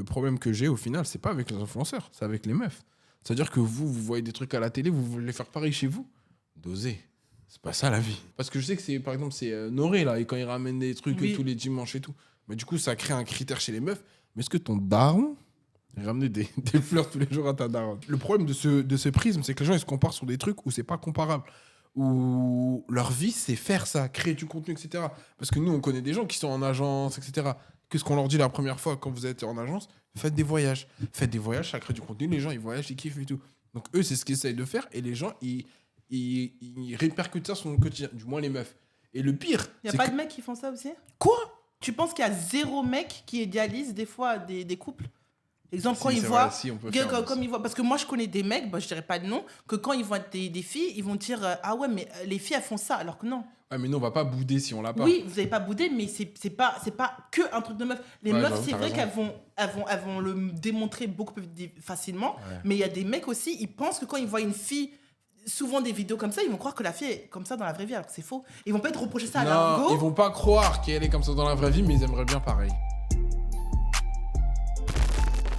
problème que j'ai au final, c'est pas avec les influenceurs, c'est avec les meufs. C'est-à-dire que vous voyez des trucs à la télé, vous voulez faire pareil chez vous. Dosez. C'est pas ça la vie. Parce que je sais que c'est, par exemple, c'est Noré, là, et quand il ramène des trucs tous les dimanches et tout. Mais du coup, ça crée un critère chez les meufs. Mais est-ce que ton daron ramener des fleurs tous les jours à ta daronne? Le problème de ce prisme, c'est que les gens, ils se comparent sur des trucs où c'est pas comparable. Où leur vie, c'est faire ça, créer du contenu, etc. Parce que nous, on connaît des gens qui sont en agence, etc. Qu'est-ce qu'on leur dit la première fois quand vous êtes en agence? Faites des voyages. Faites des voyages, ça crée du contenu. Les gens, ils voyagent, ils kiffent et tout. Donc, eux, c'est ce qu'ils essayent de faire. Et les gens, ils répercutent ça sur le quotidien. Du moins, les meufs. Et le pire, il n'y a pas de mecs qui font ça aussi? Quoi? Tu penses qu'il y a 0 mec qui idéalise des fois des couples? Exemple, Si, quand ils c'est voient, vrai, si, on peut faire comme ils voient, parce que moi je connais des mecs, je dirais pas de nom, que quand ils voient des filles, ils vont dire ah ouais, mais les filles elles font ça, alors que non. Ouais, mais nous, on va pas bouder si on l'a pas. Oui, vous n'avez pas boudé, mais c'est pas que un truc de meuf. Les Ouais, meufs, j'avoue, c'est t'as vrai raison. qu'elles vont le démontrer beaucoup plus facilement, mais il y a des mecs aussi, ils pensent que quand ils voient une fille, souvent des vidéos comme ça, ils vont croire que la fille est comme ça dans la vraie vie, alors que c'est faux. Ils vont pas être reprocher ça à Non, l'argot. ils vont pas croire qu'elle est comme ça dans la vraie vie, mais ils aimeraient bien pareil.